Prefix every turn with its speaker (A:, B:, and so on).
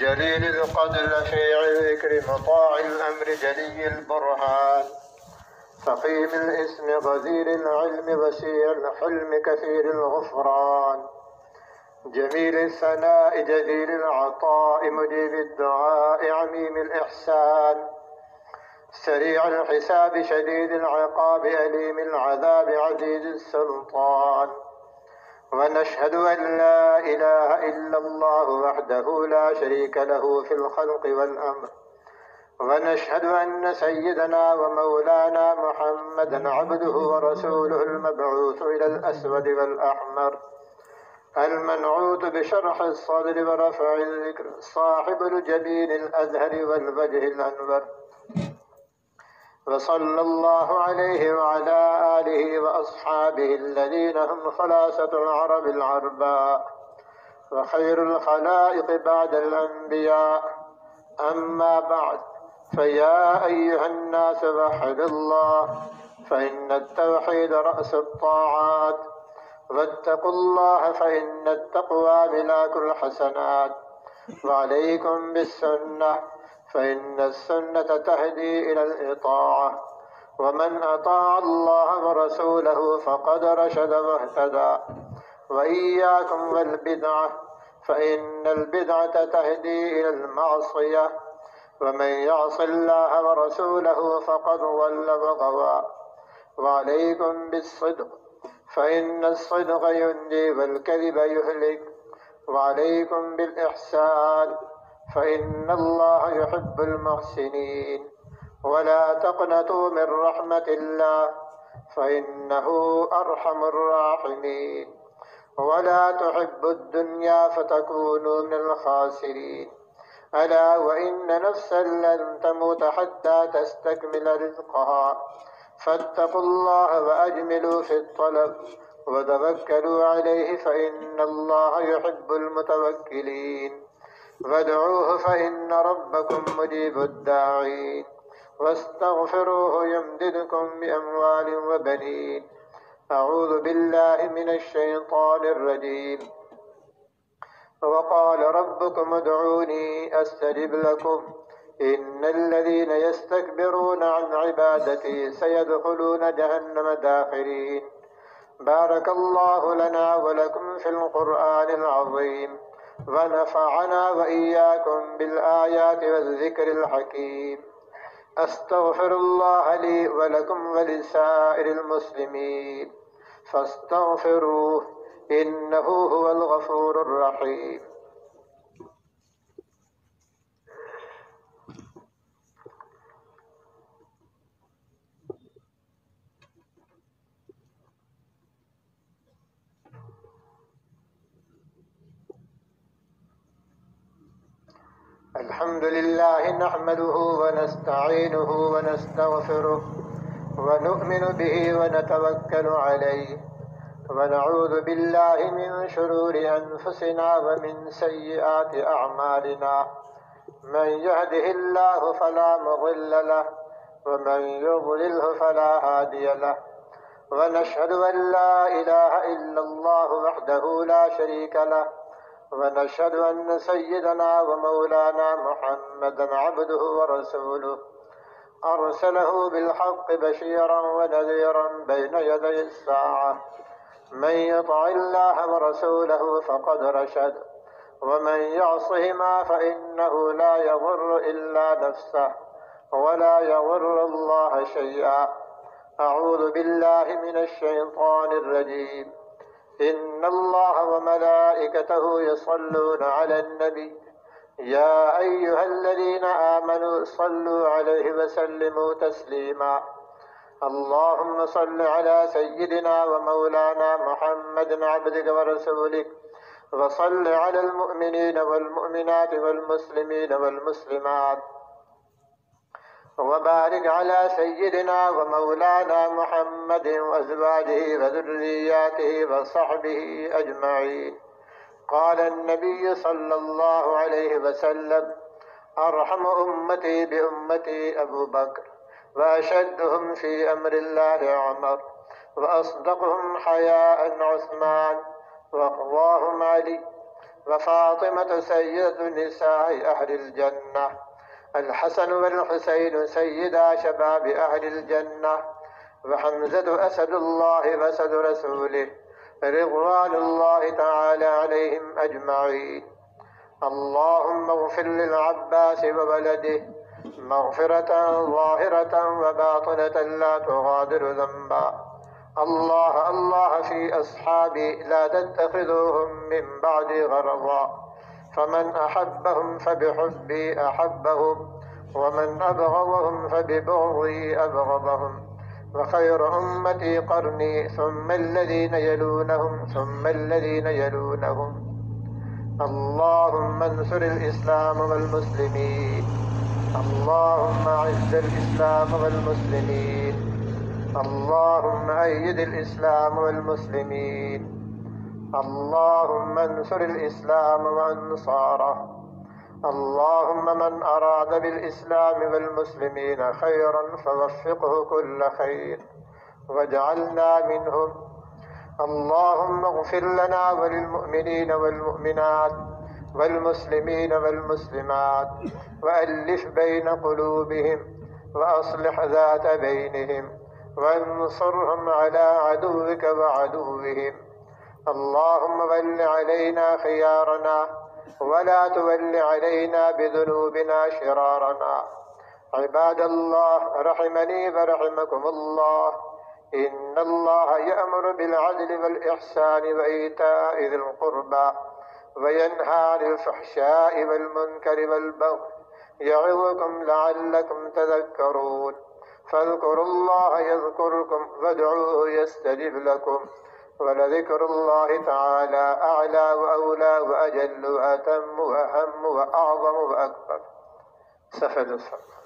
A: جليل القدر شيع الذكر مطاع الأمر جلي البرهان فقيم الاسم غزير العلم وسيع الحلم كثير الغفران جميل الثناء جزيل العطاء مجيب الدعاء عميم الإحسان سريع الحساب شديد العقاب أليم العذاب عزيز السلطان ونشهد أن لا إله إلا الله وحده لا شريك له في الخلق والأمر ونشهد أن سيدنا ومولانا محمدا عبده ورسوله المبعوث إلى الأسود والأحمر المنعوت بشرح الصدر ورفع الذكر صاحب الجبين الأزهر والوجه الأنور وصلى الله عليه وعلى آله وأصحابه الذين هم خلاصة العرب العرباء وخير الخلائق بعد الأنبياء أما بعد فيا أيها الناس وحدوا الله فإن التوحيد رأس الطاعات واتقوا الله فإن التقوى ملاك الحسنات وعليكم بالسنة فإن السنة تهدي إلى الإطاعة ومن أطاع الله ورسوله فقد رشد واهتدى وإياكم والبدعة فإن البدعة تهدي إلى المعصية ومن يعص الله ورسوله فقد ضل وغوى وعليكم بالصدق فإن الصدق ينجي والكذب يهلك وعليكم بالإحسان فإن الله يحب المحسنين ولا تقنطوا من رحمة الله فإنه أرحم الراحمين ولا تحبوا الدنيا فتكونوا من الخاسرين ألا وإن نفسا لن تموت حتى تستكمل رزقها فاتقوا الله وأجملوا في الطلب وتوكلوا عليه فإن الله يحب المتوكلين وادعوه فإن ربكم مجيب الداعين واستغفروه يمددكم بأموال وبنين أعوذ بالله من الشيطان الرجيم وقال ربكم ادعوني أستجب لكم إن الذين يستكبرون عن عبادتي سيدخلون جهنم داخرين بارك الله لنا ولكم في القرآن العظيم ونفعنا وإياكم بالآيات والذكر الحكيم أستغفر الله لي ولكم ولسائر المسلمين فاستغفروه إنه هو الغفور الرحيم الحمد لله نحمده ونستعينه ونستغفره ونؤمن به ونتوكل عليه ونعوذ بالله من شرور أنفسنا ومن سيئات أعمالنا من يهده الله فلا مضل له ومن يضلله فلا هادي له ونشهد أن لا إله إلا الله وحده لا شريك له ونشهد أن سيدنا ومولانا محمدا عبده ورسوله أرسله بالحق بشيرا ونذيرا بين يدي الساعة من يطع الله ورسوله فقد رشد ومن يعصهما فإنه لا يضر إلا نفسه ولا يضر الله شيئا أعوذ بالله من الشيطان الرجيم إن الله وملائكته يصلون على النبي يا أيها الذين آمنوا صلوا عليه وسلموا تسليما اللهم صل على سيدنا ومولانا محمد عبدك ورسولك وصل على المؤمنين والمؤمنات والمسلمين والمسلمات وبارك على سيدنا ومولانا محمد وأزواجه وذرياته وصحبه أجمعين قال النبي صلى الله عليه وسلم أرحم أمتي بأمتي أبو بكر وأشدهم في أمر الله عمر وأصدقهم حياء عثمان وأقواهم علي وفاطمة سيدة نساء أهل الجنة، الحسن والحسين سيدا شباب أهل الجنة، وحمزة أسد الله وأسد رسوله رضوان الله تعالى عليهم أجمعين. اللهم اغفر للعباس وولده مغفرة ظاهرة وباطنة لا تغادر ذنبا. الله الله في أصحابي لا تتخذوهم من بعدي غرضا، فمن أحبهم فبحبي أحبهم، ومن أبغضهم فببغضي أبغضهم، وخير أمتي قرني ثم الذين يلونهم ثم الذين يلونهم. اللهم انصر الإسلام والمسلمين، اللهم أعز الإسلام والمسلمين، اللهم أيد الإسلام والمسلمين، اللهم انصر الإسلام وأنصاره. اللهم من أراد بالإسلام والمسلمين خيرا فوفقه كل خير واجعلنا منهم. اللهم اغفر لنا وللمؤمنين والمؤمنات والمسلمين والمسلمات، وألف بين قلوبهم وأصلح ذات بينهم، وانصرهم على عدوك وعدوهم. اللهم ول علينا خيارنا ولا تول علينا بذنوبنا شرارنا. عباد الله رحمني ورحمكم الله، إن الله يأمر بالعدل والإحسان وإيتاء ذي القربى وينهى عن الفحشاء والمنكر والبغي يعظكم لعلكم تذكرون. فاذكروا الله يذكركم وادعوه يستجب لكم، ولذكر الله تعالى أعلى وأولى وأجل وأتم وأهم وأعظم وأكبر. سفد الصلاة.